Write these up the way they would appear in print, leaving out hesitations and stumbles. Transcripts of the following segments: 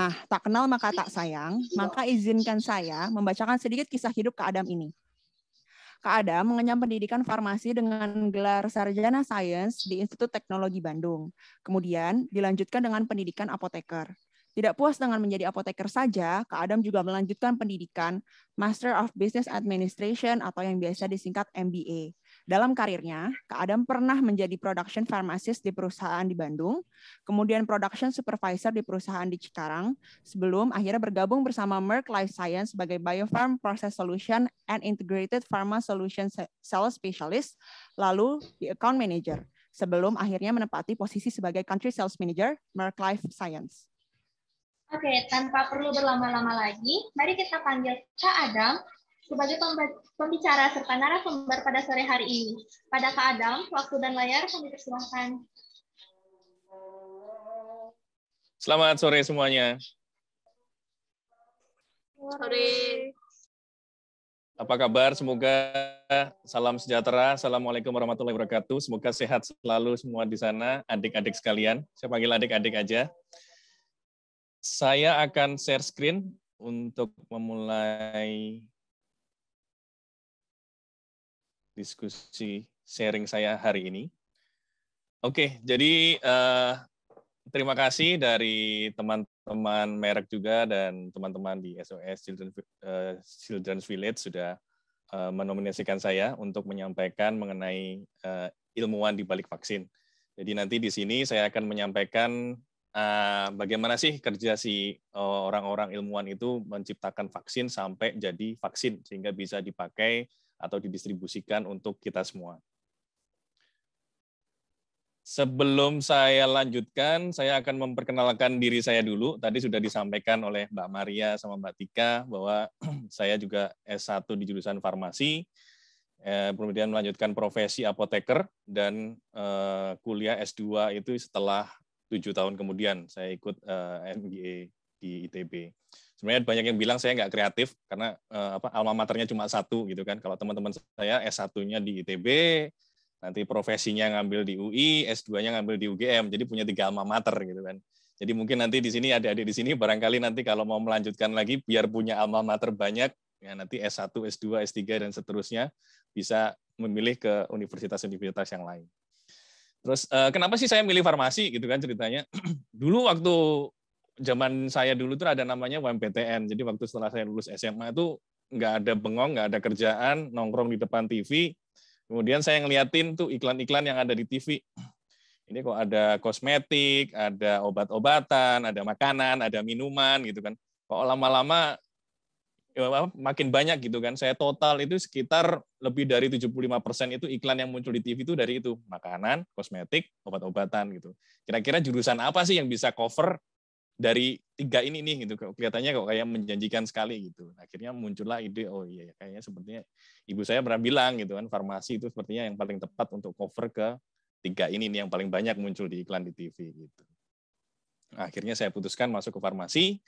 Nah, tak kenal maka tak sayang, maka izinkan saya membacakan sedikit kisah hidup Kak Adam ini. Kak Adam mengenyam pendidikan farmasi dengan gelar sarjana sains di Institut Teknologi Bandung. Kemudian dilanjutkan dengan pendidikan apoteker. Tidak puas dengan menjadi apoteker saja, Kak Adam juga melanjutkan pendidikan Master of Business Administration atau yang biasa disingkat MBA. Dalam karirnya, Kak Adam pernah menjadi production pharmacist di perusahaan di Bandung, kemudian production supervisor di perusahaan di Cikarang, sebelum akhirnya bergabung bersama Merck Life Science sebagai Biopharm Process Solution and Integrated Pharma Solution Sales Specialist, lalu di Account Manager, sebelum akhirnya menempati posisi sebagai Country Sales Manager Merck Life Science. Oke, tanpa perlu berlama-lama lagi, mari kita panggil Kak Adam sebagai pembicara serta narasumber pada sore hari ini. Pada Kak Adam, waktu dan layar kami persilahkan. Selamat sore semuanya. Sore. Apa kabar? Semoga salam sejahtera. Assalamualaikum warahmatullahi wabarakatuh. Semoga sehat selalu semua di sana, adik-adik sekalian. Saya panggil adik-adik aja. Saya akan share screen untuk memulai diskusi sharing saya hari ini. Oke, jadi terima kasih dari teman-teman merek juga dan teman-teman di SOS Children's Village sudah menominasikan saya untuk menyampaikan mengenai ilmuwan di balik vaksin. Jadi nanti di sini saya akan menyampaikan bagaimana sih kerja si orang-orang ilmuwan itu menciptakan vaksin sampai jadi vaksin sehingga bisa dipakai atau didistribusikan untuk kita semua. Sebelum saya lanjutkan, saya akan memperkenalkan diri saya dulu. Tadi sudah disampaikan oleh Mbak Maria sama Mbak Tika bahwa saya juga S1 di jurusan farmasi, kemudian melanjutkan profesi apoteker, dan kuliah S2 itu setelah 7 tahun kemudian saya ikut MBA di ITB. Sebenarnya banyak yang bilang saya nggak kreatif karena alma maternya cuma satu gitu kan. Kalau teman-teman saya S1-nya di ITB, nanti profesinya ngambil di UI, S2-nya ngambil di UGM, jadi punya 3 alma mater gitu kan. Jadi mungkin nanti di sini adik-adik di sini barangkali nanti kalau mau melanjutkan lagi biar punya alma mater banyak, ya nanti S1, S2, S3 dan seterusnya bisa memilih ke universitas-universitas yang lain. Terus kenapa sih saya milih farmasi gitu kan ceritanya? Dulu waktu zaman saya dulu tuh ada namanya UMPTN. Jadi waktu setelah saya lulus SMA itu nggak ada bengong, nggak ada kerjaan, nongkrong di depan TV. Kemudian saya ngeliatin tuh iklan-iklan yang ada di TV. Ini kok ada kosmetik, ada obat-obatan, ada makanan, ada minuman gitu kan. Kok lama-lama makin banyak gitu kan. Saya total itu sekitar lebih dari 75% itu iklan yang muncul di TV itu dari itu. Makanan, kosmetik, obat-obatan gitu. Kira-kira jurusan apa sih yang bisa cover dari 3 ini nih gitu. Kelihatannya kok kayak menjanjikan sekali gitu. Akhirnya muncullah ide, oh iya kayaknya sepertinya ibu saya pernah bilang gitu kan, farmasi itu sepertinya yang paling tepat untuk cover ke 3 ini nih yang paling banyak muncul di iklan di TV gitu. Akhirnya saya putuskan masuk ke farmasi.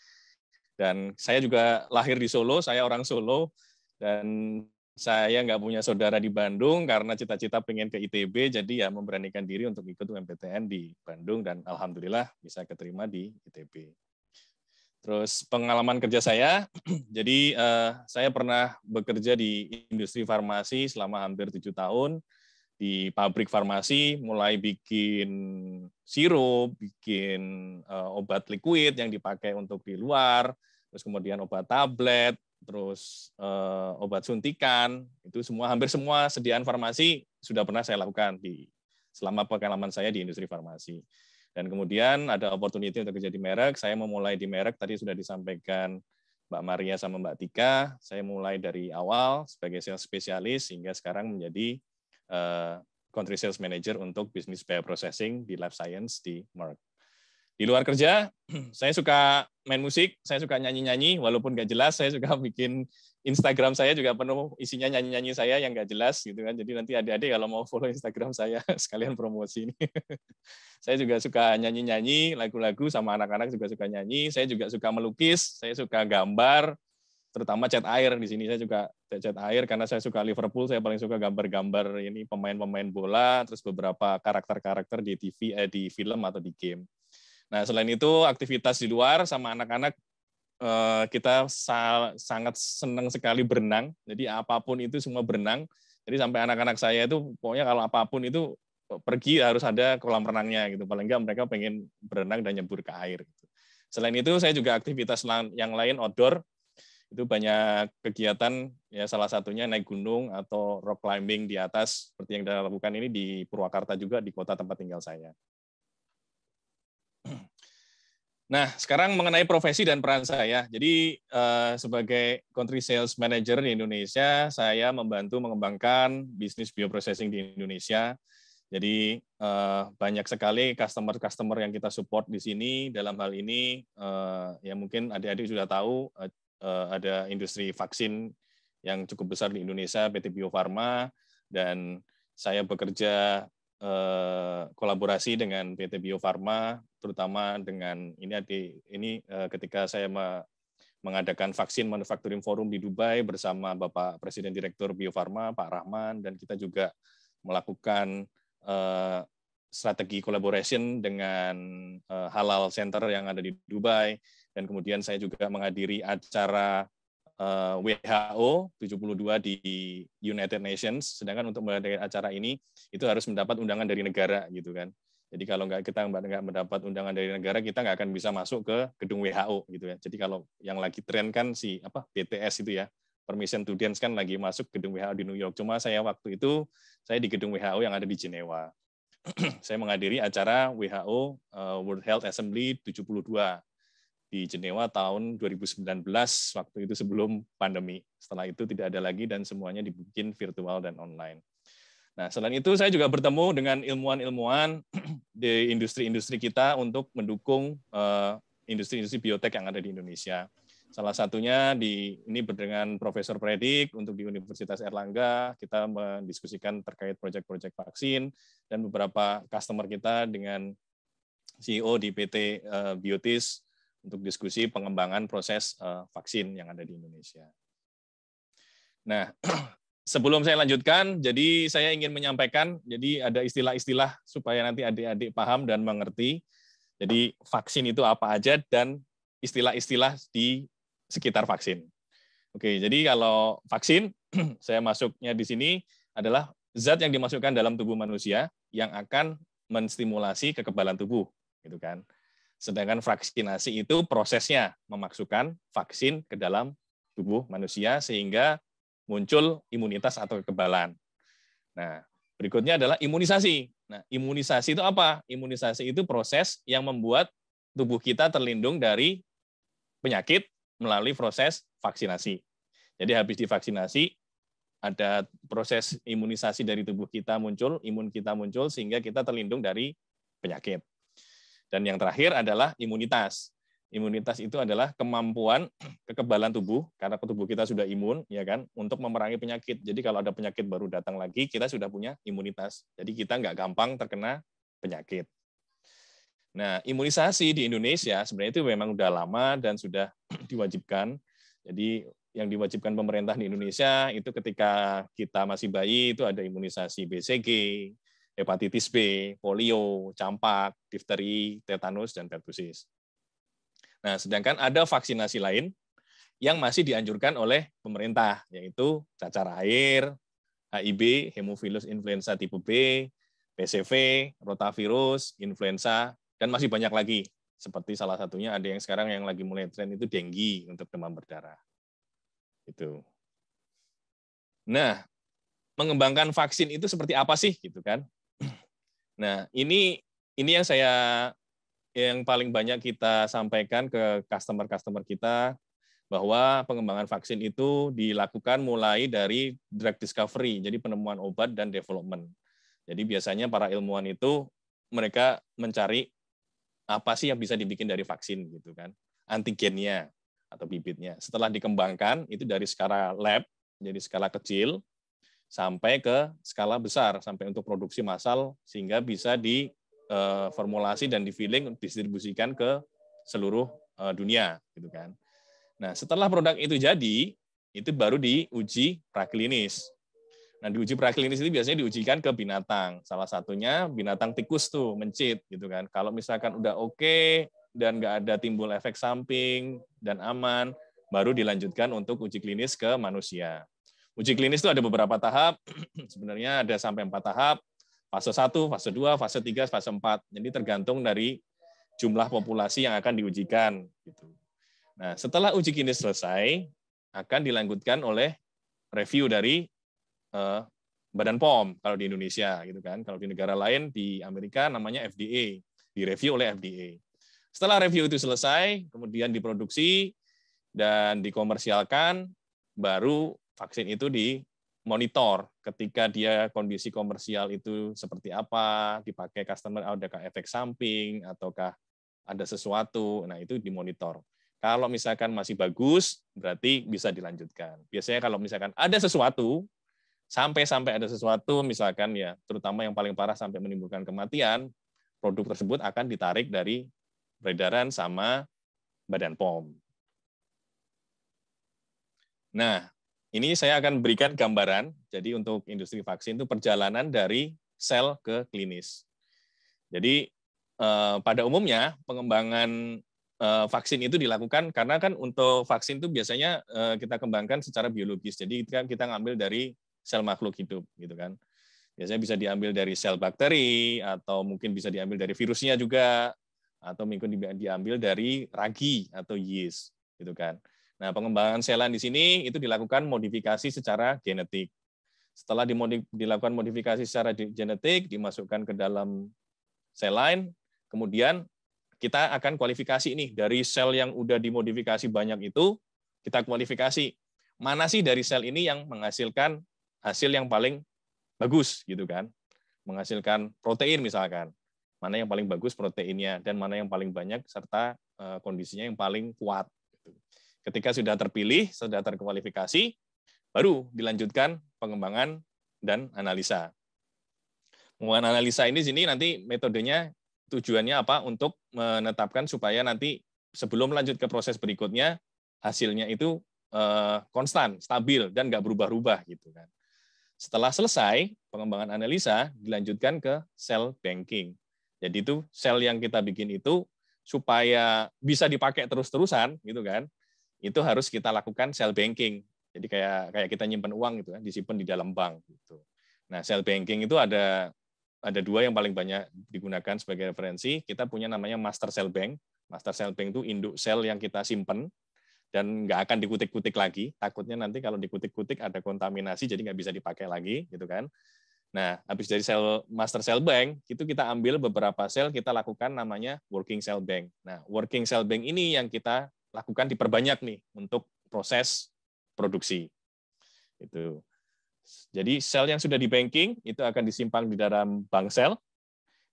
Dan saya juga lahir di Solo, saya orang Solo, dan saya nggak punya saudara di Bandung karena cita-cita pengen ke ITB, jadi ya memberanikan diri untuk ikut UMPTN di Bandung, dan alhamdulillah bisa keterima di ITB. Terus pengalaman kerja saya, jadi saya pernah bekerja di industri farmasi selama hampir 7 tahun, di pabrik farmasi, mulai bikin sirup, bikin obat liquid yang dipakai untuk di luar, terus kemudian obat tablet, terus obat suntikan, itu semua hampir semua sediaan farmasi sudah pernah saya lakukan selama pengalaman saya di industri farmasi. Dan kemudian ada opportunity untuk kerja di merek, saya memulai di merek, tadi sudah disampaikan Mbak Maria sama Mbak Tika, saya mulai dari awal sebagai sales spesialis, hingga sekarang menjadi Country Sales Manager untuk bisnis bioprocessing di Life Science di Merck. Di luar kerja, saya suka main musik, saya suka nyanyi-nyanyi, walaupun nggak jelas, saya suka bikin Instagram saya juga penuh isinya nyanyi-nyanyi saya yang nggak jelas gitu kan. Jadi nanti adik-adik kalau mau follow Instagram saya sekalian promosi ini. Saya juga suka nyanyi-nyanyi lagu-lagu, sama anak-anak juga suka nyanyi. Saya juga suka melukis, saya suka gambar, terutama cat air. Di sini saya juga cat air karena saya suka Liverpool, saya paling suka gambar-gambar ini pemain-pemain bola, terus beberapa karakter-karakter di TV, di film atau di game. Nah, selain itu aktivitas di luar sama anak-anak, kita sangat senang sekali berenang. Jadi apapun itu semua berenang. Jadi sampai anak-anak saya itu pokoknya kalau apapun itu pergi harus ada kolam renangnya gitu. Paling enggak mereka pengen berenang dan nyebur ke air. Gitu. Selain itu saya juga aktivitas yang lain outdoor. Itu banyak kegiatan, ya salah satunya naik gunung atau rock climbing di atas, seperti yang kita lakukan ini di Purwakarta juga, di kota tempat tinggal saya. Nah, sekarang mengenai profesi dan peran saya. Jadi, sebagai country sales manager di Indonesia, saya membantu mengembangkan bisnis bioprocessing di Indonesia. Jadi, banyak sekali customer-customer yang kita support di sini. Dalam hal ini, ya mungkin adik-adik sudah tahu, ada industri vaksin yang cukup besar di Indonesia, PT Bio Farma, dan saya bekerja kolaborasi dengan PT Bio Farma, terutama dengan ini ketika saya mengadakan vaksin manufacturing forum di Dubai bersama Bapak Presiden Direktur Bio Farma, Pak Rahman, dan kita juga melakukan strategi collaboration dengan Halal Center yang ada di Dubai. Dan kemudian saya juga menghadiri acara WHO 72 di United Nations. Sedangkan untuk menghadiri acara ini itu harus mendapat undangan dari negara gitu kan. Jadi kalau kita nggak mendapat undangan dari negara, kita nggak akan bisa masuk ke gedung WHO gitu ya. Jadi kalau yang lagi tren kan BTS itu ya, permission to dance kan lagi masuk gedung WHO di New York. Cuma saya waktu itu saya di gedung WHO yang ada di Jenewa. Saya menghadiri acara WHO World Health Assembly 72 di Jenewa tahun 2019, waktu itu sebelum pandemi. Setelah itu tidak ada lagi dan semuanya dibikin virtual dan online. Nah, selain itu saya juga bertemu dengan ilmuwan-ilmuwan di industri-industri kita untuk mendukung industri-industri biotek yang ada di Indonesia. Salah satunya ini dengan Profesor Predik untuk di Universitas Erlangga, kita mendiskusikan terkait proyek-proyek vaksin, dan beberapa customer kita dengan CEO di PT Biotis untuk diskusi pengembangan proses vaksin yang ada di Indonesia. Nah, sebelum saya lanjutkan, jadi saya ingin menyampaikan, jadi ada istilah-istilah supaya nanti adik-adik paham dan mengerti. Jadi vaksin itu apa aja dan istilah-istilah di sekitar vaksin. Oke, jadi kalau vaksin, saya masuknya di sini adalah zat yang dimasukkan dalam tubuh manusia yang akan menstimulasi kekebalan tubuh, gitu kan. Sedangkan vaksinasi itu prosesnya memasukkan vaksin ke dalam tubuh manusia sehingga muncul imunitas atau kekebalan. Nah, berikutnya adalah imunisasi. Nah, imunisasi itu apa? Imunisasi itu proses yang membuat tubuh kita terlindung dari penyakit melalui proses vaksinasi. Jadi habis divaksinasi, ada proses imunisasi dari tubuh kita muncul, imun kita muncul sehingga kita terlindung dari penyakit. Dan yang terakhir adalah imunitas. Imunitas itu adalah kemampuan kekebalan tubuh, karena tubuh kita sudah imun, ya kan, untuk memerangi penyakit. Jadi kalau ada penyakit baru datang lagi, kita sudah punya imunitas. Jadi kita nggak gampang terkena penyakit. Nah, imunisasi di Indonesia sebenarnya itu memang udah lama dan sudah diwajibkan. Jadi yang diwajibkan pemerintah di Indonesia itu ketika kita masih bayi itu ada imunisasi BCG, hepatitis B, polio, campak, difteri, tetanus, dan pertusis. Nah, sedangkan ada vaksinasi lain yang masih dianjurkan oleh pemerintah, yaitu cacar air, HIV, Haemophilus influenza tipe B, PCV, rotavirus, influenza, dan masih banyak lagi. Seperti salah satunya ada yang sekarang yang lagi mulai tren itu dengue untuk demam berdarah. Itu. Nah, mengembangkan vaksin itu seperti apa sih, gitu kan? Nah, ini yang paling banyak kita sampaikan ke customer kita, bahwa pengembangan vaksin itu dilakukan mulai dari drug discovery, jadi penemuan obat dan development. Jadi biasanya para ilmuwan itu mereka mencari apa sih yang bisa dibikin dari vaksin gitu kan, antigennya atau bibitnya. Setelah dikembangkan itu dari skala lab, jadi skala kecil sampai ke skala besar, sampai untuk produksi massal sehingga bisa diformulasi dan di-filling, distribusikan ke seluruh dunia gitu kan. Nah, setelah produk itu jadi, itu baru diuji praklinis. Nah, di uji praklinis itu biasanya diujikan ke binatang. Salah satunya binatang tikus tuh, mencit gitu kan. Kalau misalkan udah oke dan nggak ada timbul efek samping dan aman, baru dilanjutkan untuk uji klinis ke manusia. Uji klinis itu ada beberapa tahap, sebenarnya ada sampai 4 tahap, fase 1, fase 2, fase 3, fase 4. Jadi tergantung dari jumlah populasi yang akan diujikan. Gitu. Nah, setelah uji klinis selesai, akan dilanjutkan oleh review dari Badan POM kalau di Indonesia, gitu kan. Kalau di negara lain di Amerika namanya FDA, direview oleh FDA. Setelah review itu selesai, kemudian diproduksi dan dikomersialkan, baru vaksin itu dimonitor ketika dia kondisi komersial itu seperti apa, dipakai customer, adakah efek samping, ataukah ada sesuatu, nah itu dimonitor. Kalau misalkan masih bagus, berarti bisa dilanjutkan. Biasanya kalau misalkan ada sesuatu, sampai ada sesuatu, misalkan ya, terutama yang paling parah sampai menimbulkan kematian, produk tersebut akan ditarik dari peredaran sama Badan POM. Nah, ini saya akan berikan gambaran. Jadi untuk industri vaksin itu perjalanan dari sel ke klinis. Jadi pada umumnya pengembangan vaksin itu dilakukan karena kan untuk vaksin itu biasanya kita kembangkan secara biologis. Jadi kita ngambil dari sel makhluk hidup, gitu kan. Biasanya bisa diambil dari sel bakteri, atau mungkin bisa diambil dari virusnya juga, atau mungkin diambil dari ragi atau yeast, gitu kan. Nah, pengembangan selan di sini itu dilakukan modifikasi secara genetik. Setelah dilakukan modifikasi secara genetik, dimasukkan ke dalam sel lain, kemudian kita akan kualifikasi nih dari sel yang udah dimodifikasi banyak itu, kita kualifikasi mana sih dari sel ini yang menghasilkan hasil yang paling bagus, gitu kan, menghasilkan protein misalkan, mana yang paling bagus proteinnya dan mana yang paling banyak serta kondisinya yang paling kuat. Ketika sudah terpilih, sudah terkualifikasi, baru dilanjutkan pengembangan dan analisa. Pengembangan analisa ini sini nanti metodenya tujuannya apa, untuk menetapkan supaya nanti sebelum lanjut ke proses berikutnya hasilnya itu konstan, stabil dan nggak berubah-ubah, gitu kan. Setelah selesai pengembangan analisa, dilanjutkan ke cell banking. Jadi itu sel yang kita bikin itu supaya bisa dipakai terus-terusan, gitu kan. Itu harus kita lakukan cell banking. Jadi kayak kita nyimpan uang gitu kan, disimpan di dalam bank gitu. Nah, cell banking itu ada 2 yang paling banyak digunakan sebagai referensi. Kita punya namanya master cell bank. Master cell bank itu induk sel yang kita simpan dan nggak akan dikutik-kutik lagi. Takutnya nanti kalau dikutik-kutik ada kontaminasi, jadi nggak bisa dipakai lagi, gitu kan. Nah, habis dari master cell bank, itu kita ambil beberapa sel, kita lakukan namanya working cell bank. Nah, working cell bank ini yang kita lakukan diperbanyak nih untuk proses produksi. Itu. Jadi sel yang sudah di banking itu akan disimpan di dalam bank sel.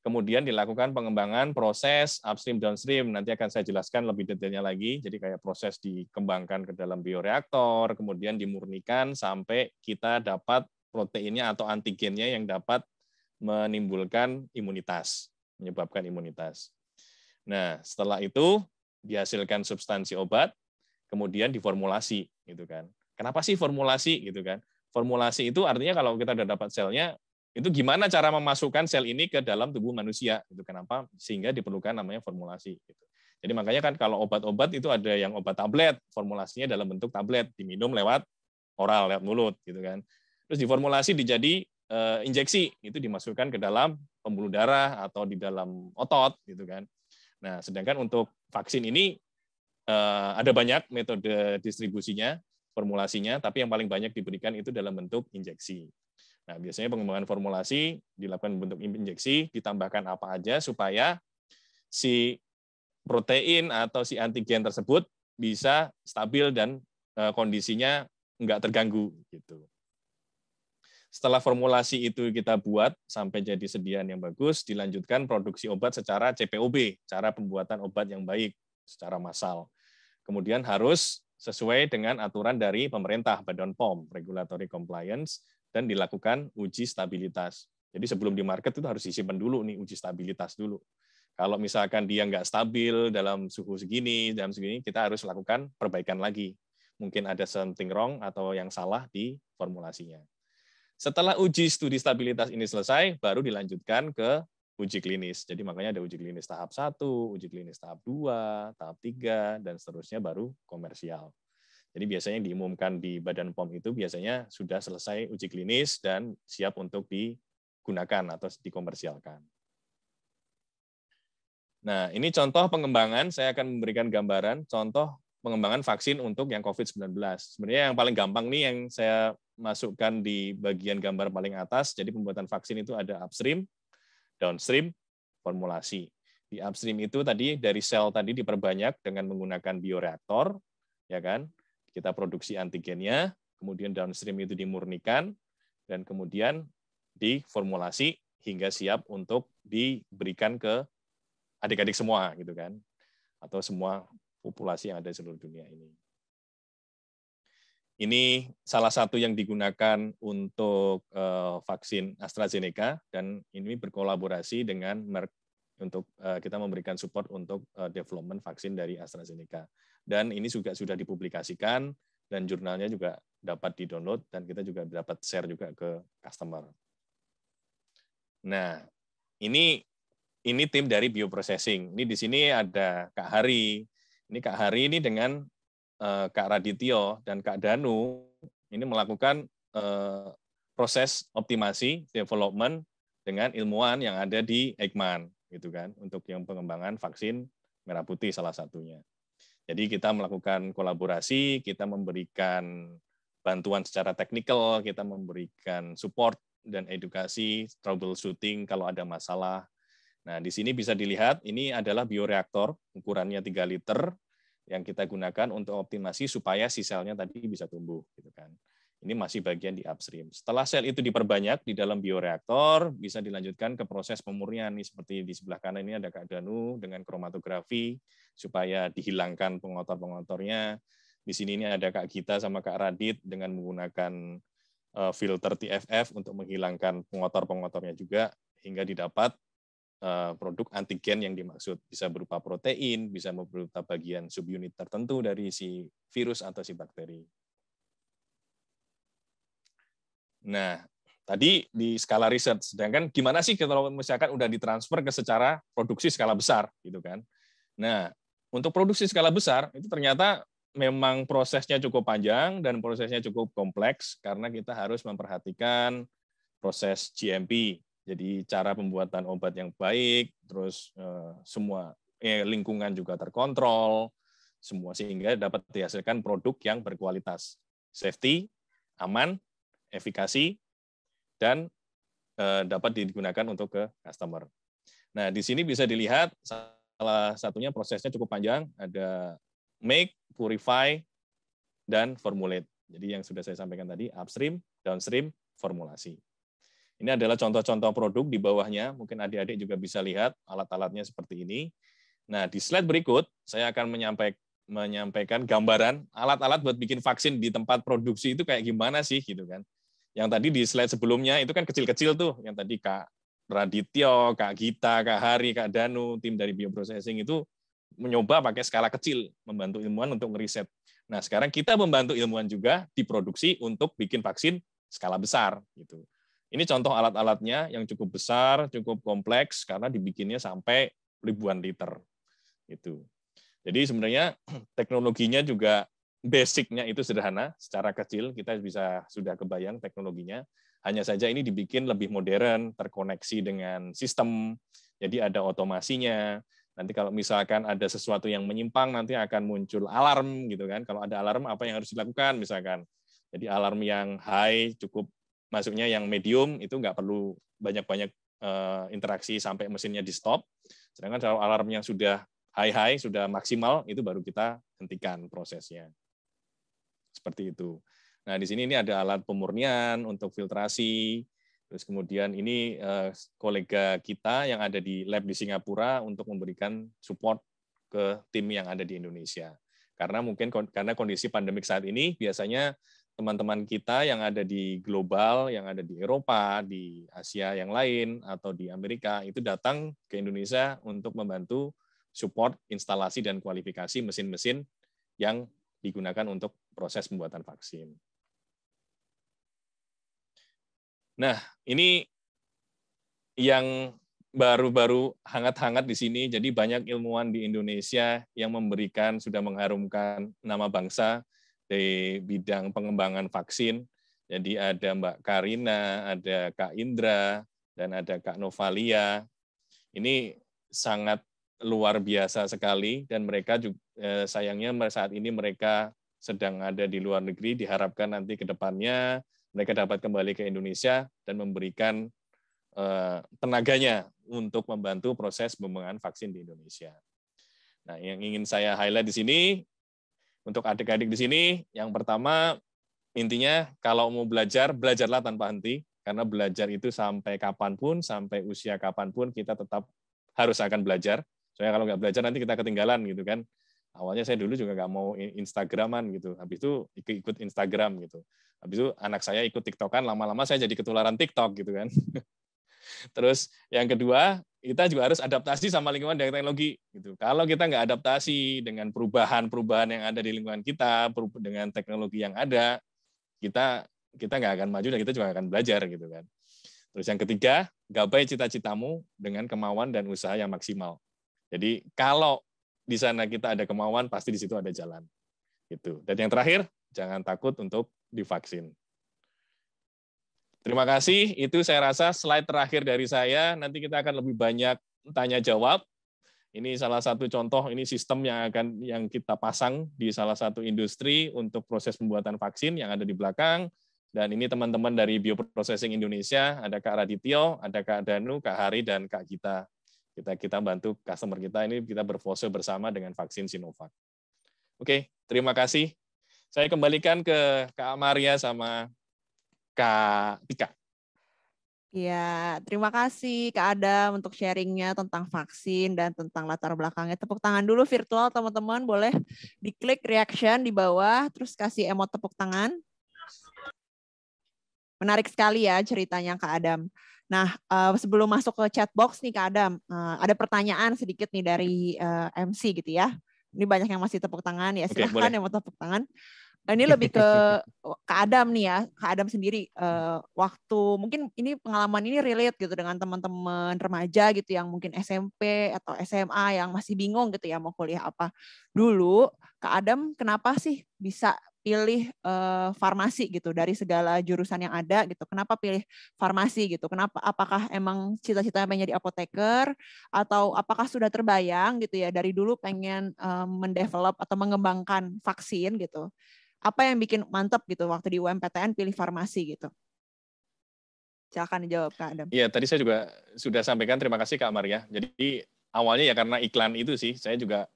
Kemudian dilakukan pengembangan proses upstream downstream, nanti akan saya jelaskan lebih detailnya lagi. Jadi kayak proses dikembangkan ke dalam bioreaktor, kemudian dimurnikan sampai kita dapat proteinnya atau antigennya yang dapat menimbulkan imunitas, menyebabkan imunitas. Nah, setelah itu dihasilkan substansi obat, kemudian diformulasi, gitu kan. Kenapa sih formulasi, gitu kan? Formulasi itu artinya kalau kita sudah dapat selnya, itu gimana cara memasukkan sel ini ke dalam tubuh manusia, itu kenapa sehingga diperlukan namanya formulasi, gitu. Jadi makanya kan kalau obat-obat itu ada yang obat tablet, formulasinya dalam bentuk tablet, diminum lewat oral, lewat mulut, gitu kan. Terus diformulasi dijadi injeksi, itu dimasukkan ke dalam pembuluh darah atau di dalam otot, gitu kan. Nah, sedangkan untuk vaksin ini ada banyak metode distribusinya, formulasinya, tapi yang paling banyak diberikan itu dalam bentuk injeksi. Nah, biasanya pengembangan formulasi dilakukan bentuk injeksi, ditambahkan apa aja supaya si protein atau si antigen tersebut bisa stabil dan kondisinya nggak terganggu, gitu. Setelah formulasi itu kita buat sampai jadi sediaan yang bagus, dilanjutkan produksi obat secara CPOB, cara pembuatan obat yang baik secara massal. Kemudian harus sesuai dengan aturan dari pemerintah, Badan POM, Regulatory Compliance, dan dilakukan uji stabilitas. Jadi sebelum di market itu harus disimpan dulu nih, uji stabilitas dulu. Kalau misalkan dia nggak stabil dalam suhu segini, kita harus lakukan perbaikan lagi. Mungkin ada something wrong atau yang salah di formulasinya. Setelah uji studi stabilitas ini selesai, baru dilanjutkan ke uji klinis. Jadi makanya ada uji klinis tahap 1, uji klinis tahap 2, tahap 3, dan seterusnya baru komersial. Jadi biasanya yang diumumkan di Badan POM itu biasanya sudah selesai uji klinis dan siap untuk digunakan atau dikomersialkan. Nah, ini contoh pengembangan, saya akan memberikan gambaran contoh pengembangan vaksin untuk yang COVID-19. Sebenarnya yang paling gampang nih yang saya masukkan di bagian gambar paling atas, jadi pembuatan vaksin itu ada upstream, downstream, formulasi. Di upstream itu tadi dari sel tadi diperbanyak dengan menggunakan bioreaktor, ya kan? Kita produksi antigennya, kemudian downstream itu dimurnikan, dan kemudian diformulasi hingga siap untuk diberikan ke adik-adik semua, gitu kan? Atau semua populasi yang ada di seluruh dunia ini. Ini salah satu yang digunakan untuk vaksin AstraZeneca, dan ini berkolaborasi dengan Merck untuk kita memberikan support untuk development vaksin dari AstraZeneca. Dan ini juga sudah dipublikasikan, dan jurnalnya juga dapat di-download, dan kita juga dapat share juga ke customer. Nah, ini tim dari bioprocessing. Ini di sini ada Kak Hari. Ini Kak Hari ini dengan Kak Radityo dan Kak Danu ini melakukan proses optimasi development dengan ilmuwan yang ada di Eijkman, gitu kan, untuk yang pengembangan vaksin merah putih salah satunya. Jadi kita melakukan kolaborasi, kita memberikan bantuan secara teknikal, kita memberikan support dan edukasi, troubleshooting kalau ada masalah. Nah, di sini bisa dilihat ini adalah bioreaktor, ukurannya 3 liter, yang kita gunakan untuk optimasi supaya si selnya tadi bisa tumbuh, gitu kan. Ini masih bagian di upstream. Setelah sel itu diperbanyak di dalam bioreaktor, bisa dilanjutkan ke proses pemurnian. Nih, seperti di sebelah kanan ini ada Kak Danu dengan kromatografi supaya dihilangkan pengotor-pengotornya. Di sini ini ada Kak Gita sama Kak Radit dengan menggunakan filter TFF untuk menghilangkan pengotor-pengotornya juga hingga didapat produk antigen yang dimaksud. Bisa berupa protein, bisa berupa bagian subunit tertentu dari si virus atau si bakteri. Nah, tadi di skala riset, sedangkan gimana sih kalau misalkan udah ditransfer ke secara produksi skala besar, gitu kan? Nah, untuk produksi skala besar, itu ternyata memang prosesnya cukup panjang dan prosesnya cukup kompleks, karena kita harus memperhatikan proses GMP, jadi cara pembuatan obat yang baik, terus semua lingkungan juga terkontrol, semua sehingga dapat dihasilkan produk yang berkualitas, safety, aman, efikasi, dan dapat digunakan untuk ke customer. Nah, di sini bisa dilihat salah satunya prosesnya cukup panjang, ada make, purify, dan formulate. Jadi yang sudah saya sampaikan tadi, upstream, downstream, formulasi. Ini adalah contoh-contoh produk di bawahnya, mungkin adik-adik juga bisa lihat alat-alatnya seperti ini. Nah, di slide berikut, saya akan menyampaikan gambaran alat-alat buat bikin vaksin di tempat produksi itu kayak gimana sih, gitu kan. Yang tadi di slide sebelumnya itu kan kecil-kecil tuh, yang tadi Kak Radityo, Kak Gita, Kak Hari, Kak Danu, tim dari bioprocessing itu mencoba pakai skala kecil, membantu ilmuwan untuk ngeriset. Nah, sekarang kita membantu ilmuwan juga diproduksi untuk bikin vaksin skala besar, gitu. Ini contoh alat-alatnya yang cukup besar, cukup kompleks, karena dibikinnya sampai ribuan liter. Gitu. Jadi sebenarnya teknologinya juga basic-nya itu sederhana, secara kecil kita sudah kebayang teknologinya. Hanya saja ini dibikin lebih modern, terkoneksi dengan sistem, jadi ada otomasinya. Nanti kalau misalkan ada sesuatu yang menyimpang, nanti akan muncul alarm, gitu kan. Kalau ada alarm, apa yang harus dilakukan, misalkan. Jadi alarm yang high cukup, masuknya yang medium itu nggak perlu banyak-banyak interaksi sampai mesinnya di stop. Sedangkan kalau alarm yang sudah high, sudah maksimal, itu baru kita hentikan prosesnya. Seperti itu. Nah, di sini ini ada alat pemurnian untuk filtrasi. Terus kemudian ini kolega kita yang ada di lab di Singapura untuk memberikan support ke tim yang ada di Indonesia. Karena mungkin karena kondisi pandemik saat ini, biasanya teman-teman kita yang ada di global, yang ada di Eropa, di Asia yang lain, atau di Amerika, itu datang ke Indonesia untuk membantu support instalasi dan kualifikasi mesin-mesin yang digunakan untuk proses pembuatan vaksin. Nah, ini yang baru-baru hangat-hangat di sini. Jadi banyak ilmuwan di Indonesia yang sudah mengharumkan nama bangsa di bidang pengembangan vaksin. Jadi ada Mbak Karina, ada Kak Indra, dan ada Kak Novalia. Ini sangat luar biasa sekali, dan mereka juga, sayangnya saat ini mereka sedang ada di luar negeri. Diharapkan nanti ke depannya mereka dapat kembali ke Indonesia dan memberikan tenaganya untuk membantu proses pengembangan vaksin di Indonesia. Nah, yang ingin saya highlight di sini, untuk adik-adik di sini, yang pertama, intinya kalau mau belajar, belajarlah tanpa henti, karena belajar itu sampai kapanpun, sampai usia kapanpun, kita tetap harus akan belajar. Soalnya kalau nggak belajar, nanti kita ketinggalan, gitu kan. Awalnya saya dulu juga nggak mau Instagraman, gitu. Habis itu ikut Instagram, gitu. Habis itu anak saya ikut TikTokan, lama-lama saya jadi ketularan TikTok, gitu kan. Terus yang kedua, kita juga harus adaptasi sama lingkungan dan teknologi. Gitu. Kalau kita nggak adaptasi dengan perubahan-perubahan yang ada di lingkungan kita, dengan teknologi yang ada, kita nggak akan maju dan kita juga akan belajar gitu kan. Terus yang ketiga, gapai cita-citamu dengan kemauan dan usaha yang maksimal. Jadi kalau di sana kita ada kemauan, pasti di situ ada jalan. Gitu. Dan yang terakhir, jangan takut untuk divaksin. Terima kasih, itu saya rasa slide terakhir dari saya. Nanti kita akan lebih banyak tanya jawab. Ini salah satu contoh, ini sistem yang kita pasang di salah satu industri untuk proses pembuatan vaksin yang ada di belakang. Dan ini teman-teman dari Bioprocessing Indonesia, ada Kak Radityo, ada Kak Danu, Kak Hari, dan Kak Gita. Kita bantu customer kita ini, kita berpose bersama dengan vaksin Sinovac. Oke, terima kasih. Saya kembalikan ke Kak Maria sama Kak Tika. Ya, terima kasih Kak Adam untuk sharingnya tentang vaksin dan tentang latar belakangnya. Tepuk tangan dulu virtual teman-teman, boleh diklik reaction di bawah, terus kasih emot tepuk tangan. Menarik sekali ya ceritanya Kak Adam. Nah, sebelum masuk ke chat box nih Kak Adam, ada pertanyaan sedikit nih dari MC gitu ya. Ini banyak yang masih tepuk tangan ya, silahkan yang mau tepuk tangan. Ini lebih ke Kak Adam nih ya, Kak Adam sendiri. Waktu mungkin ini pengalaman ini relate gitu dengan teman-teman remaja gitu yang mungkin SMP atau SMA yang masih bingung gitu ya mau kuliah apa. Dulu Kak Adam kenapa sih bisa pilih farmasi gitu dari segala jurusan yang ada gitu? Kenapa pilih farmasi gitu? Kenapa? Apakah emang cita-citanya pengen jadi apoteker atau apakah sudah terbayang gitu ya dari dulu pengen mendevelop atau mengembangkan vaksin gitu? Apa yang bikin mantap gitu waktu di UMPTN pilih farmasi gitu? Silakan dijawab Kak Adam. Iya, tadi saya juga sudah sampaikan, terima kasih Kak Maria. Jadi awalnya ya karena iklan itu sih, saya juga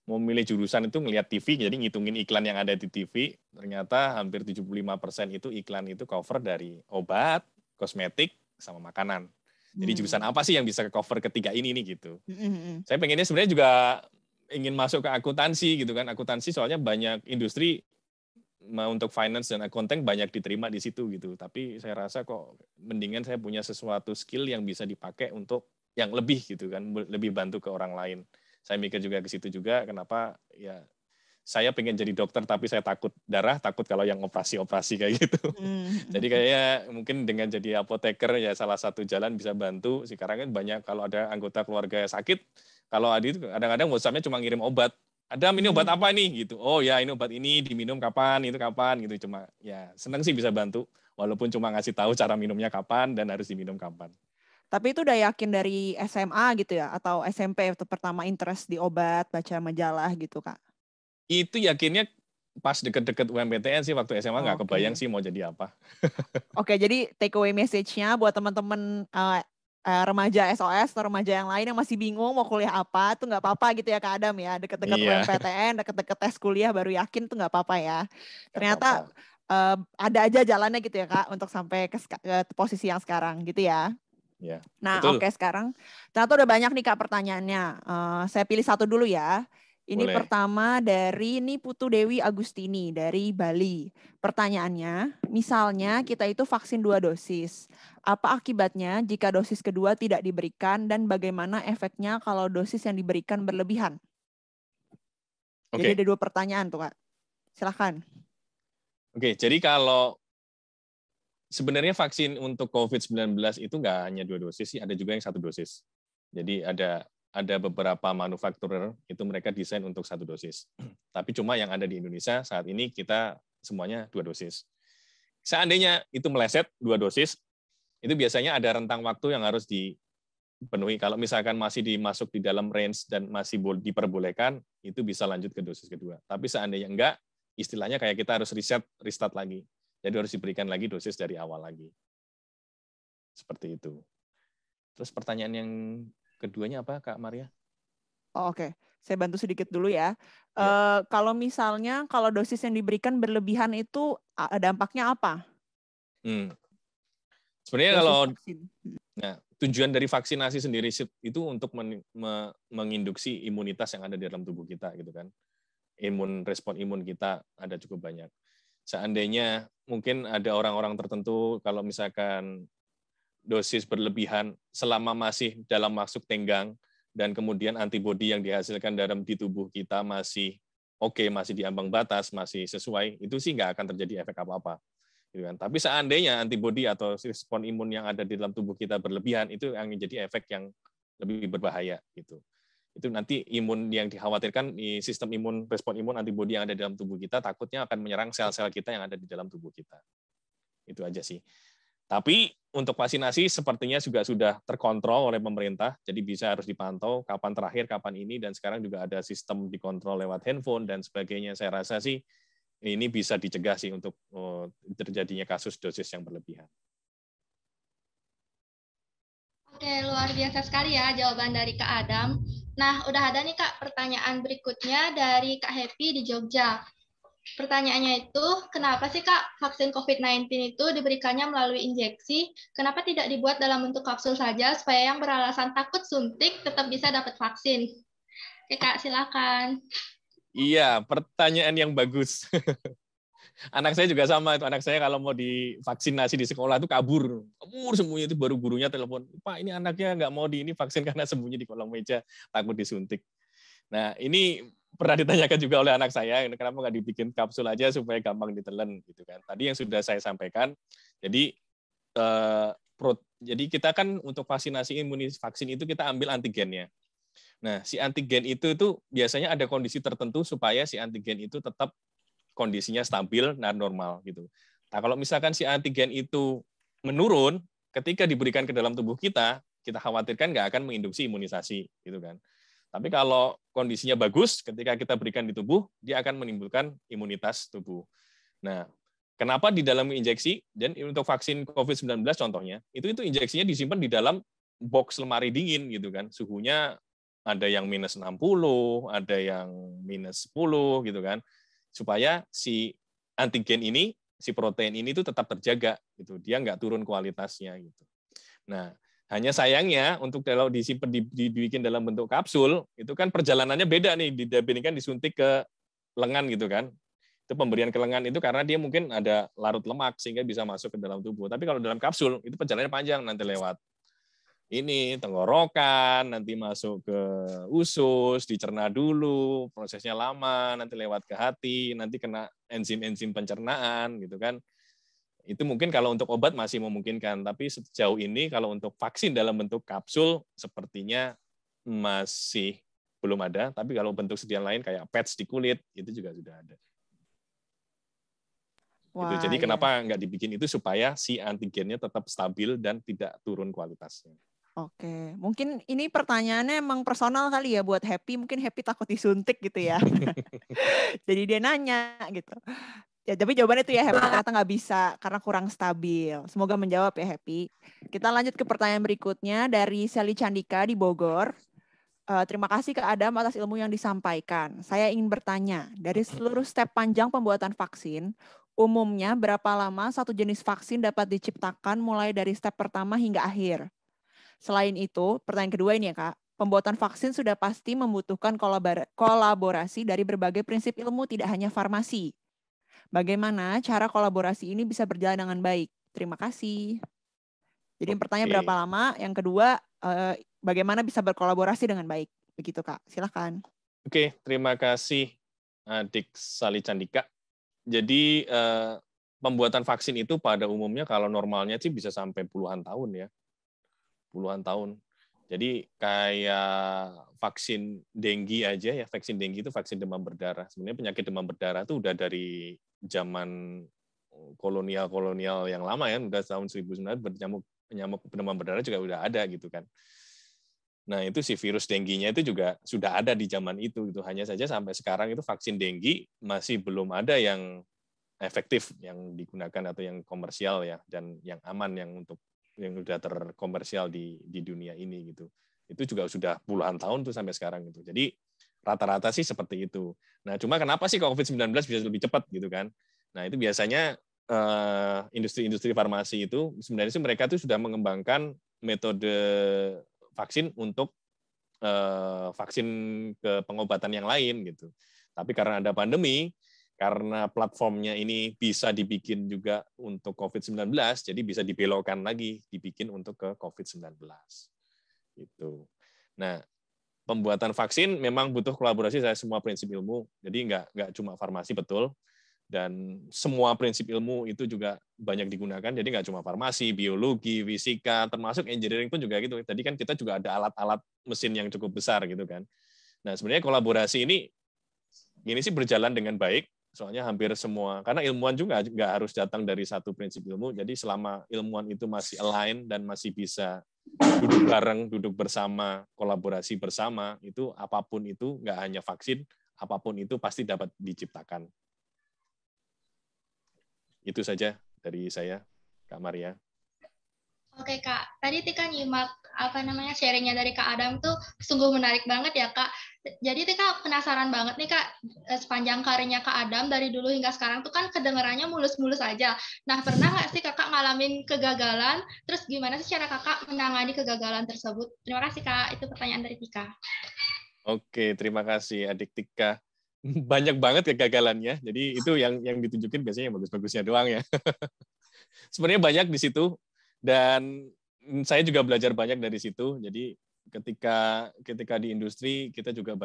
mau milih jurusan itu ngelihat TV, jadi ngitungin iklan yang ada di TV, ternyata hampir 75% itu iklan itu cover dari obat, kosmetik, sama makanan. Jadi jurusan apa sih yang bisa cover ketiga ini nih gitu. Saya pengennya sebenarnya juga ingin masuk ke akuntansi gitu kan, akuntansi soalnya banyak industri untuk finance dan accounting banyak diterima di situ gitu. Tapi saya rasa kok mendingan saya punya sesuatu skill yang bisa dipakai untuk yang lebih gitu kan, lebih bantu ke orang lain. Saya mikir juga ke situ juga, kenapa ya saya pengen jadi dokter tapi saya takut darah, takut kalau yang operasi-operasi kayak gitu. Jadi kayaknya mungkin dengan jadi apoteker ya salah satu jalan bisa bantu. Sekarang kan banyak kalau ada anggota keluarga sakit, kalau Adi itu kadang-kadang WhatsApp-nya cuma ngirim obat. Adam ini obat apa nih gitu. Oh ya ini obat ini diminum kapan, itu kapan gitu. Cuma ya senang sih bisa bantu walaupun cuma ngasih tahu cara minumnya kapan dan harus diminum kapan. Tapi itu udah yakin dari SMA gitu ya atau SMP itu pertama interest di obat, baca majalah gitu Kak? Itu yakinnya pas deket-deket UMPTN sih, waktu SMA nggak kebayang sih mau jadi apa. Oke, jadi take away message-nya buat teman-teman remaja SOS atau remaja yang lain yang masih bingung mau kuliah apa tuh nggak apa-apa gitu ya Kak Adam ya, deket-deket UMPTN, deket-deket tes kuliah baru yakin tuh nggak apa-apa ya. Ternyata ada aja jalannya gitu ya Kak untuk sampai ke posisi yang sekarang gitu ya. Ya, nah oke, sekarang ternyata udah banyak nih Kak pertanyaannya. Saya pilih satu dulu ya. Ini boleh. Pertama dari Putu Dewi Agustini dari Bali. Pertanyaannya, misalnya kita itu vaksin 2 dosis. Apa akibatnya jika dosis kedua tidak diberikan dan bagaimana efeknya kalau dosis yang diberikan berlebihan? Jadi ada 2 pertanyaan tuh Kak. Silakan. Oke, jadi kalau sebenarnya vaksin untuk COVID-19 itu nggak hanya 2 dosis sih, ada juga yang 1 dosis. Jadi ada beberapa manufakturer itu mereka desain untuk 1 dosis. Tapi cuma yang ada di Indonesia saat ini kita semuanya 2 dosis. Seandainya itu meleset 2 dosis, itu biasanya ada rentang waktu yang harus dipenuhi. Kalau misalkan masih masuk di dalam range dan masih diperbolehkan, itu bisa lanjut ke dosis kedua. Tapi seandainya enggak, istilahnya kayak kita harus restart lagi. Jadi harus diberikan lagi dosis dari awal lagi. Seperti itu. Terus pertanyaan yang keduanya apa, Kak Maria? Oh, oke. Saya bantu sedikit dulu ya. Kalau misalnya kalau dosis yang diberikan berlebihan itu dampaknya apa? Sebenarnya Dosis kalau vaksin. Nah, tujuan dari vaksinasi sendiri itu untuk menginduksi imunitas yang ada di dalam tubuh kita, gitu kan. Respon imun kita ada cukup banyak. Seandainya mungkin ada orang-orang tertentu kalau misalkan dosis berlebihan selama masih dalam masuk tenggang dan kemudian antibodi yang dihasilkan di tubuh kita masih oke, masih di ambang batas, masih sesuai, itu sih nggak akan terjadi efek apa-apa. Gitu kan. Tapi seandainya antibodi atau respon imun yang ada di dalam tubuh kita berlebihan, itu yang menjadi efek yang lebih berbahaya. Gitu. Itu nanti imun yang dikhawatirkan, sistem imun, respon imun, antibodi yang ada di dalam tubuh kita takutnya akan menyerang sel-sel kita yang ada di dalam tubuh kita. Itu aja sih. Tapi untuk vaksinasi sepertinya juga sudah terkontrol oleh pemerintah, jadi bisa harus dipantau kapan terakhir, kapan ini, dan sekarang juga ada sistem dikontrol lewat handphone dan sebagainya. Saya rasa sih ini bisa dicegah sih untuk terjadinya kasus dosis yang berlebihan. Oke, luar biasa sekali ya jawaban dari Kak Adam. Nah, udah ada nih Kak pertanyaan berikutnya dari Kak Happy di Jogja. Pertanyaannya itu, kenapa sih Kak vaksin COVID-19 itu diberikannya melalui injeksi? Kenapa tidak dibuat dalam bentuk kapsul saja supaya yang beralasan takut suntik tetap bisa dapat vaksin? Oke Kak, silakan. Iya, pertanyaan yang bagus. Anak saya juga sama itu. Anak saya kalau mau divaksinasi di sekolah itu kabur semuanya, itu baru gurunya telepon, Pak ini anaknya nggak mau ini vaksin karena sembunyi di kolong meja takut disuntik. Nah ini pernah ditanyakan juga oleh anak saya, kenapa nggak dibikin kapsul aja supaya gampang ditelan gitu kan. Tadi yang sudah saya sampaikan, jadi kita kan untuk vaksinasi vaksin itu kita ambil antigennya. Nah si antigen itu biasanya ada kondisi tertentu supaya si antigen itu tetap kondisinya stabil dan normal gitu. Nah, kalau misalkan si antigen itu menurun ketika diberikan ke dalam tubuh kita khawatirkan nggak akan menginduksi imunisasi gitu kan. Tapi kalau kondisinya bagus ketika kita berikan di tubuh, dia akan menimbulkan imunitas tubuh. Nah, kenapa di dalam injeksi dan untuk vaksin COVID-19 contohnya, itu injeksinya disimpan di dalam box lemari dingin gitu kan. Suhunya ada yang minus 60, ada yang minus 10 gitu kan. Supaya si antigen ini, si protein ini itu tetap terjaga gitu. Dia nggak turun kualitasnya gitu. Nah, hanya sayangnya untuk kalau disimpan dibikin dalam bentuk kapsul, itu kan perjalanannya beda nih dibandingkan disuntik ke lengan gitu kan. Itu pemberian ke lengan itu karena dia mungkin ada larut lemak sehingga bisa masuk ke dalam tubuh. Tapi kalau dalam kapsul itu perjalanannya panjang, nanti lewat tenggorokan, nanti masuk ke usus, dicerna dulu, prosesnya lama, nanti lewat ke hati, nanti kena enzim-enzim pencernaan gitu kan. Itu mungkin kalau untuk obat masih memungkinkan, tapi sejauh ini kalau untuk vaksin dalam bentuk kapsul sepertinya masih belum ada, tapi kalau bentuk sediaan lain kayak patch di kulit itu juga sudah ada. Wah, jadi iya. Kenapa nggak dibikin itu supaya si antigennya tetap stabil dan tidak turun kualitasnya. Oke, mungkin ini pertanyaannya emang personal kali ya buat Happy, mungkin Happy takut disuntik gitu ya. Jadi dia nanya gitu. Ya, tapi jawabannya itu ya Happy ternyata nggak bisa karena kurang stabil. Semoga menjawab ya Happy. Kita lanjut ke pertanyaan berikutnya dari Sally Candika di Bogor. Terima kasih Kak Adam atas ilmu yang disampaikan. Saya ingin bertanya, dari seluruh step panjang pembuatan vaksin, umumnya berapa lama satu jenis vaksin dapat diciptakan mulai dari step pertama hingga akhir? Selain itu, pertanyaan kedua ini ya Kak, pembuatan vaksin sudah pasti membutuhkan kolaborasi dari berbagai prinsip ilmu, tidak hanya farmasi. Bagaimana cara kolaborasi ini bisa berjalan dengan baik? Terima kasih. Jadi yang pertanyaan berapa lama, yang kedua bagaimana bisa berkolaborasi dengan baik? Begitu Kak, silakan. Oke, terima kasih Adik Sally Candika. Jadi pembuatan vaksin itu pada umumnya kalau normalnya sih bisa sampai puluhan tahun ya. Puluhan tahun. Jadi kayak vaksin denggi aja ya, vaksin denggi itu vaksin demam berdarah. Sebenarnya penyakit demam berdarah itu udah dari zaman kolonial yang lama ya, udah tahun 1900 penyamuk demam berdarah juga udah ada gitu kan. Nah, itu si virus dengginya itu juga sudah ada di zaman itu gitu. Hanya saja sampai sekarang itu vaksin denggi masih belum ada yang efektif yang digunakan atau yang komersial ya, dan yang aman yang sudah terkomersial di dunia ini gitu. Itu juga sudah puluhan tahun tuh sampai sekarang gitu. Jadi rata-rata sih seperti itu. Nah, cuma kenapa sih COVID-19 bisa lebih cepat gitu kan? Nah, itu biasanya industri-industri farmasi itu sebenarnya sih mereka tuh sudah mengembangkan metode vaksin untuk vaksin ke pengobatan yang lain gitu. Tapi karena ada pandemi, karena platformnya ini bisa dibikin juga untuk COVID-19, jadi bisa dibelokkan lagi, dibikin untuk ke COVID-19. Gitu. Nah, pembuatan vaksin memang butuh kolaborasi dari semua prinsip ilmu, jadi nggak cuma farmasi, betul, dan semua prinsip ilmu itu juga banyak digunakan, jadi nggak cuma farmasi, biologi, fisika, termasuk engineering pun juga gitu. Tadi kan kita juga ada alat-alat mesin yang cukup besar gitu kan. Nah, sebenarnya kolaborasi ini sih berjalan dengan baik, soalnya hampir semua, karena ilmuwan juga nggak harus datang dari satu prinsip ilmu, jadi selama ilmuwan itu masih align dan masih bisa duduk bareng, duduk bersama, kolaborasi bersama, itu apapun itu, nggak hanya vaksin, apapun itu pasti dapat diciptakan. Itu saja dari saya, Kak Maria. Oke Kak, tadi Tika nyimak sharingnya dari Kak Adam tuh sungguh menarik banget ya Kak. Jadi Tika penasaran banget nih Kak, sepanjang karirnya Kak Adam dari dulu hingga sekarang tuh kan kedengarannya mulus-mulus aja. Nah, pernah nggak sih Kakak ngalamin kegagalan? Terus gimana sih cara Kakak menangani kegagalan tersebut? Terima kasih Kak, itu pertanyaan dari Tika. Oke, terima kasih Adik Tika. Banyak banget kegagalannya, jadi itu yang ditunjukin biasanya yang bagus-bagusnya doang ya. Sebenarnya banyak di situ, dan saya juga belajar banyak dari situ. Jadi ketika di industri kita juga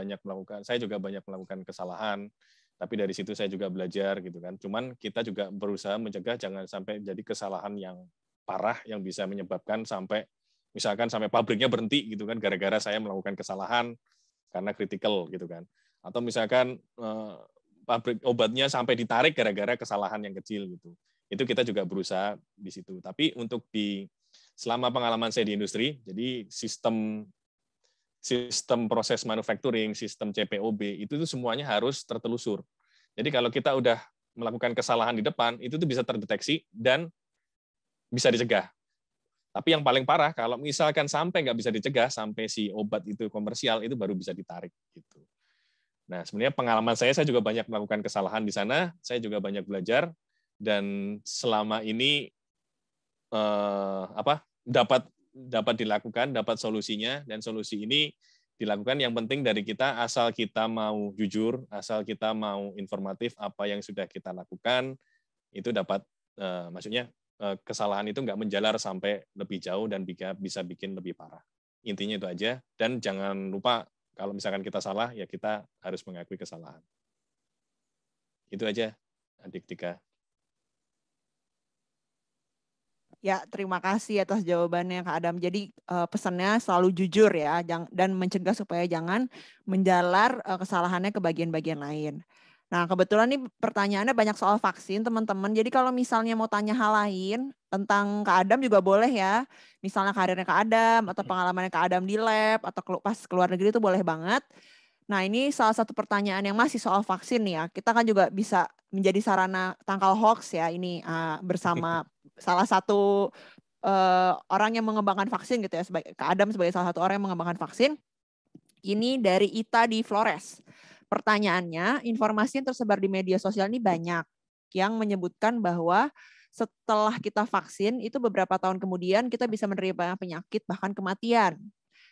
saya juga banyak melakukan kesalahan, tapi dari situ saya juga belajar gitu kan. Cuman kita juga berusaha mencegah jangan sampai jadi kesalahan yang parah yang bisa menyebabkan misalkan sampai pabriknya berhenti gitu kan gara-gara saya melakukan kesalahan karena kritikal gitu kan. Atau misalkan pabrik obatnya sampai ditarik gara-gara kesalahan yang kecil gitu. Itu kita juga berusaha di situ. Tapi untuk selama pengalaman saya di industri, jadi sistem proses manufacturing, sistem CPOB, itu tuh semuanya harus tertelusur. Jadi kalau kita udah melakukan kesalahan di depan, itu tuh bisa terdeteksi dan bisa dicegah. Tapi yang paling parah, kalau misalkan sampai nggak bisa dicegah, sampai si obat itu komersial, itu baru bisa ditarik. Gitu. Nah, sebenarnya pengalaman saya juga banyak melakukan kesalahan di sana, saya juga banyak belajar, dan selama ini dapat dilakukan, dapat solusinya, dan solusi ini dilakukan. Yang penting dari kita, asal kita mau jujur, asal kita mau informatif apa yang sudah kita lakukan, itu dapat, maksudnya kesalahan itu nggak menjalar sampai lebih jauh dan bisa bikin lebih parah. Intinya itu aja, dan jangan lupa kalau misalkan kita salah, ya kita harus mengakui kesalahan. Itu aja, Adik Tika. Ya, terima kasih atas jawabannya Kak Adam. Jadi pesannya selalu jujur ya, dan mencegah supaya jangan menjalar kesalahannya ke bagian-bagian lain. Nah, kebetulan nih pertanyaannya banyak soal vaksin, teman-teman. Jadi kalau misalnya mau tanya hal lain tentang Kak Adam juga boleh ya. Misalnya karirnya Kak Adam, atau pengalamannya Kak Adam di lab, atau pas keluar negeri itu boleh banget. Nah, ini salah satu pertanyaan yang masih soal vaksin nih ya. Kita kan juga bisa menjadi sarana tangkal hoax ya, ini bersama salah satu orang yang mengembangkan vaksin gitu ya, Kak Adam sebagai salah satu orang yang mengembangkan vaksin. Ini dari Ita di Flores. Pertanyaannya, informasi yang tersebar di media sosial ini banyak yang menyebutkan bahwa setelah kita vaksin, itu beberapa tahun kemudian kita bisa menerima penyakit bahkan kematian.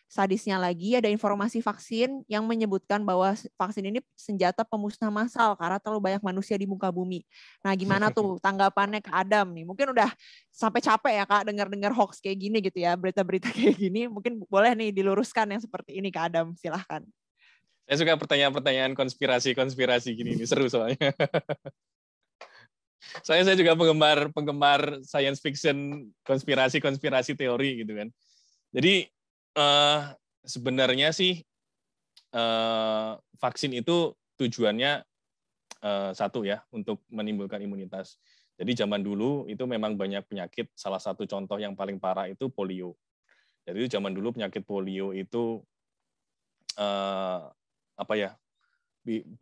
Sadisnya lagi, ada informasi vaksin yang menyebutkan bahwa vaksin ini senjata pemusnah massal karena terlalu banyak manusia di muka bumi. Nah, gimana tuh tanggapannya Kak Adam nih? Mungkin udah sampai capek ya Kak dengar-dengar hoax kayak gini gitu ya, berita-berita kayak gini. Mungkin boleh nih diluruskan yang seperti ini Kak Adam, silahkan. Saya suka pertanyaan-pertanyaan konspirasi gini, ini seru soalnya. Saya juga penggemar science fiction, konspirasi teori gitu kan. Jadi sebenarnya sih vaksin itu tujuannya satu ya, untuk menimbulkan imunitas. Jadi zaman dulu itu memang banyak penyakit, salah satu contoh yang paling parah itu polio. Jadi zaman dulu penyakit polio itu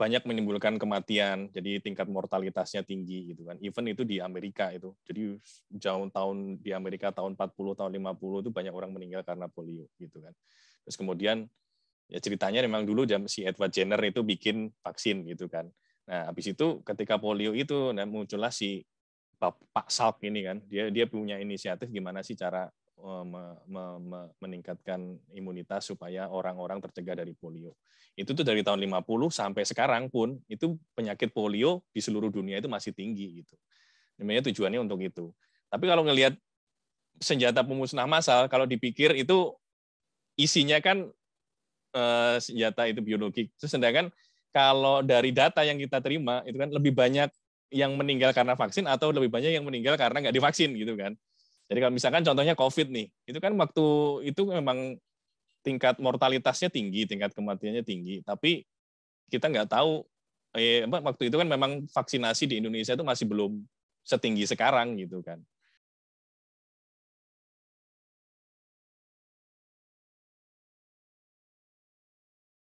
banyak menimbulkan kematian, jadi tingkat mortalitasnya tinggi gitu kan. Even itu di Amerika itu. Jadi jauh tahun di Amerika tahun 40, tahun 50 itu banyak orang meninggal karena polio gitu kan. Terus kemudian ya ceritanya memang dulu si Edward Jenner itu bikin vaksin gitu kan. Nah, habis itu ketika polio itu muncullah si Pak Salk ini kan. Dia punya inisiatif gimana sih cara meningkatkan imunitas supaya orang-orang tercegah dari polio. Itu tuh dari tahun 50 sampai sekarang pun itu penyakit polio di seluruh dunia itu masih tinggi gitu. Namanya tujuannya untuk itu. Tapi kalau ngelihat senjata pemusnah massal, kalau dipikir itu isinya kan senjata itu biologik. Sedangkan kalau dari data yang kita terima itu kan lebih banyak yang meninggal karena vaksin atau lebih banyak yang meninggal karena nggak divaksin gitu kan. Jadi kalau misalkan contohnya COVID nih, itu kan waktu itu memang tingkat mortalitasnya tinggi, tingkat kematiannya tinggi, tapi kita nggak tahu, waktu itu kan memang vaksinasi di Indonesia itu masih belum setinggi sekarang gitu kan.